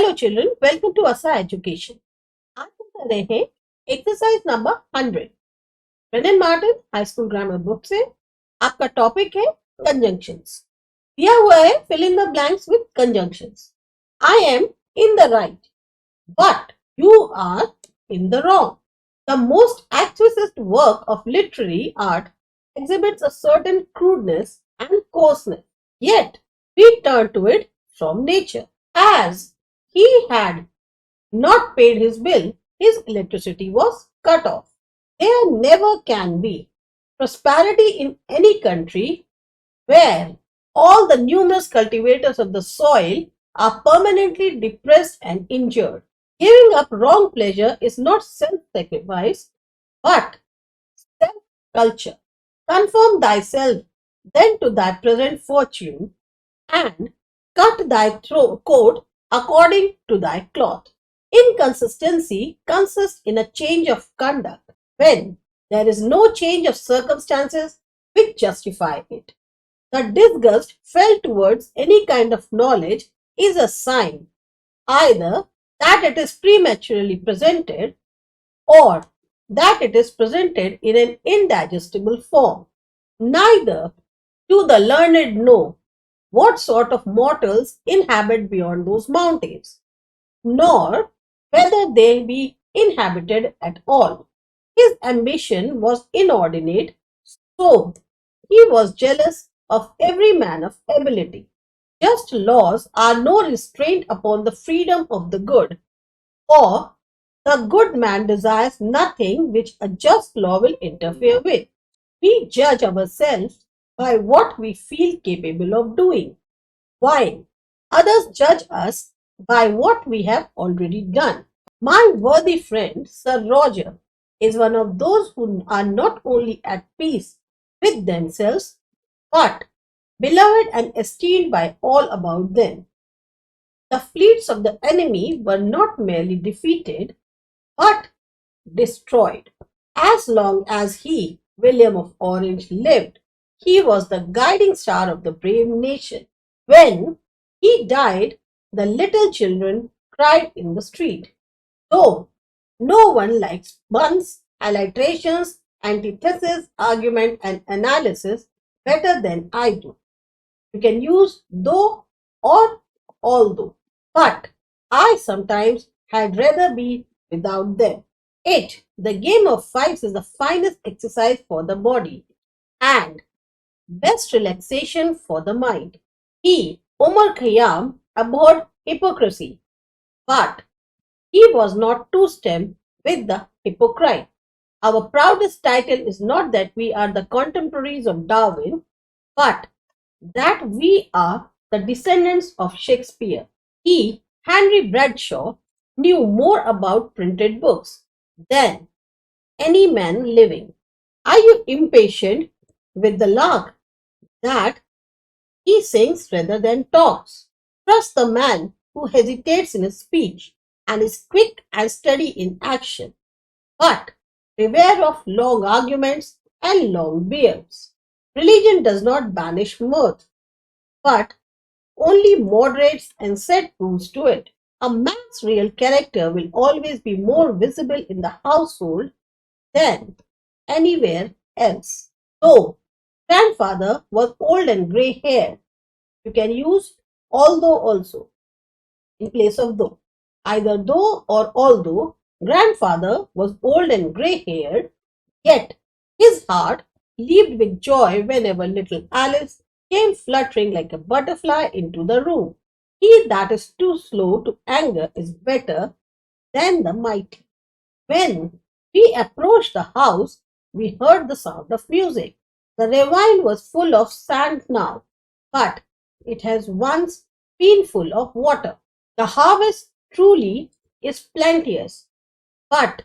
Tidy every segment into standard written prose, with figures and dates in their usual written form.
Hello children, welcome to ASA education. आज हम कर रहे हैं exercise number 100 Wren and Martin high school grammar book से। आपका टॉपिक है कंजंक्शंस। दिया हुआ है fill in the blanks with conjunctions. I am in the right but you are in the wrong. The most activist work of literary art exhibits a certain crudeness and coarseness, yet we turn to it from nature. As he had not paid his bill, his electricity was cut off. There never can be prosperity in any country where all the numerous cultivators of the soil are permanently depressed and injured. Giving up wrong pleasure is not self-sacrifice, but self-culture. Conform thyself then to thy present fortune, and cut thy coat according to thy cloth. Inconsistency consists in a change of conduct when there is no change of circumstances which justify it. The disgust felt towards any kind of knowledge is a sign either that it is prematurely presented or that it is presented in an indigestible form. Neither do the learned know what sort of mortals inhabit beyond those mountains, nor whether they be inhabited at all. His ambition was inordinate, so he was jealous of every man of ability. Just laws are no restraint upon the freedom of the good, or the good man desires nothing which a just law will interfere with. We judge ourselves by what we feel capable of doing, while others judge us by what we have already done. My worthy friend Sir Roger is one of those who are not only at peace with themselves, but beloved and esteemed by all about them. The fleets of the enemy were not merely defeated, but destroyed. As long as he, William of Orange, lived, he was the guiding star of the brave nation. When he died, the little children cried in the street. Though no one likes puns, allitrations, antithesis, argument, and analysis better than I do. You can use though or although, but I sometimes had rather be without them. 8. The game of fives is the finest exercise for the body and best relaxation for the mind. He, Omar Khayyam, abhorred hypocrisy, but he was not two-step with the hypocrite. Our proudest title is not that we are the contemporaries of Darwin, but that we are the descendants of Shakespeare. He, Henry Bradshaw, knew more about printed books than any man living. Are you impatient with the lark that he sings rather than talks? Trust the man who hesitates in his speech and is quick and steady in action, but beware of long arguments and long beards. Religion does not banish mirth, but only moderates and set rules to it. A man's real character will always be more visible in the household than anywhere else. Though grandfather was old and grey-haired, you can use although also in place of though. Either though or although grandfather was old and grey-haired, yet his heart leaped with joy whenever little Alice came fluttering like a butterfly into the room. He that is too slow to anger is better than the mighty. When we approached the house, we heard the sound of music. The ravine was full of sand now, but it has once been full of water. The harvest truly is plenteous, but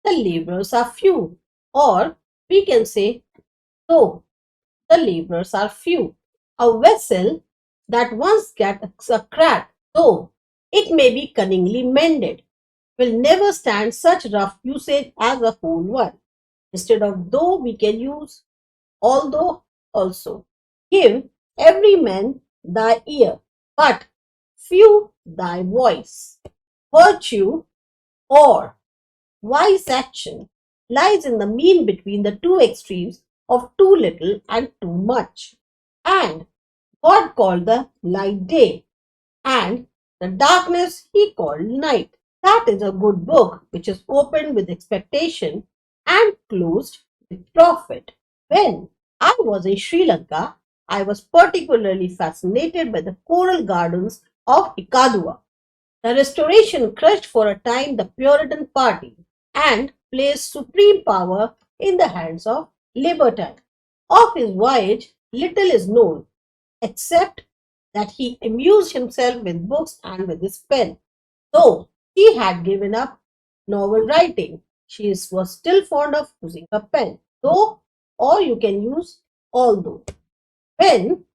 the laborers are few, or we can say, though the laborers are few. A vessel that once gets a crack, though it may be cunningly mended, will never stand such rough usage as a whole one. Instead of though, we can use although also. Give every man thy ear, but few thy voice. Virtue or wise action lies in the mean between the two extremes of too little and too much. And God called the light day, and the darkness he called night. That is a good book which is opened with expectation and closed with profit. When I was in Sri Lanka, I was particularly fascinated by the coral gardens of Ikadua. The restoration crushed for a time the Puritan party and placed supreme power in the hands of Libertine. Of his voyage, little is known except that he amused himself with books and with his pen. Though she had given up novel writing, she was still fond of using a pen. Though, or you can use although. When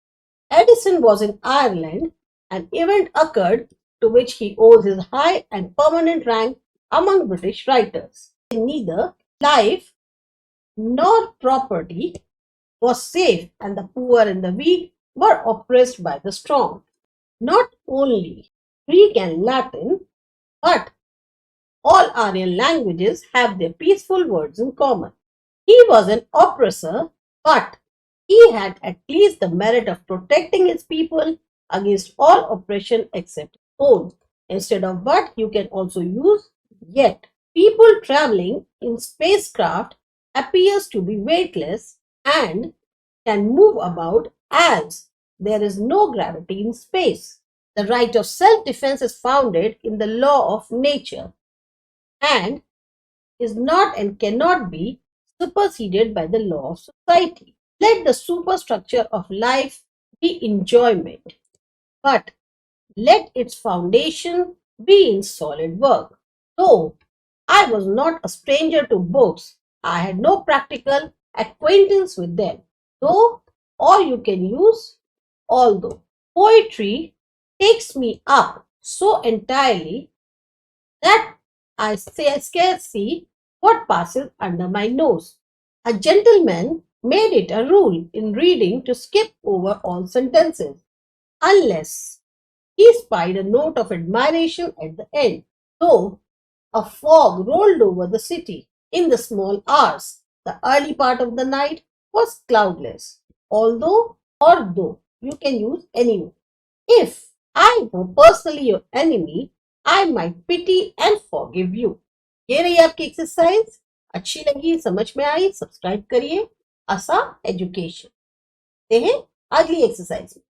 Edison was in Ireland, an event occurred to which he owes his high and permanent rank among British writers. Neither life nor property was safe, and the poor and the weak were oppressed by the strong. Not only Greek and Latin, but all Aryan languages have their peaceful words in common. He was an oppressor, but he had at least the merit of protecting his people against all oppression except his own. Instead of but, you can also use yet. People traveling in spacecraft appears to be weightless and can move about as there is no gravity in space. The right of self-defense is founded in the law of nature and is not and cannot be superseded by the law of society. Let the superstructure of life be enjoyment, but let its foundation be in solid work. Though I was not a stranger to books, I had no practical acquaintance with them. Though, or you can use although. Poetry takes me up so entirely that I scarce see what passes under my nose. A gentleman made it a rule in reading to skip over all sentences, unless he spied a note of admiration at the end. Though a fog rolled over the city in the small hours, the early part of the night was cloudless. Although or though, you can use anyway. If I were personally your enemy, I might pity and forgive you. ये रही आपकी exercise. अच्छी लगी, समझ में आई, subscribe करिए आसा education. हैं अगली एक्सरसाइज में।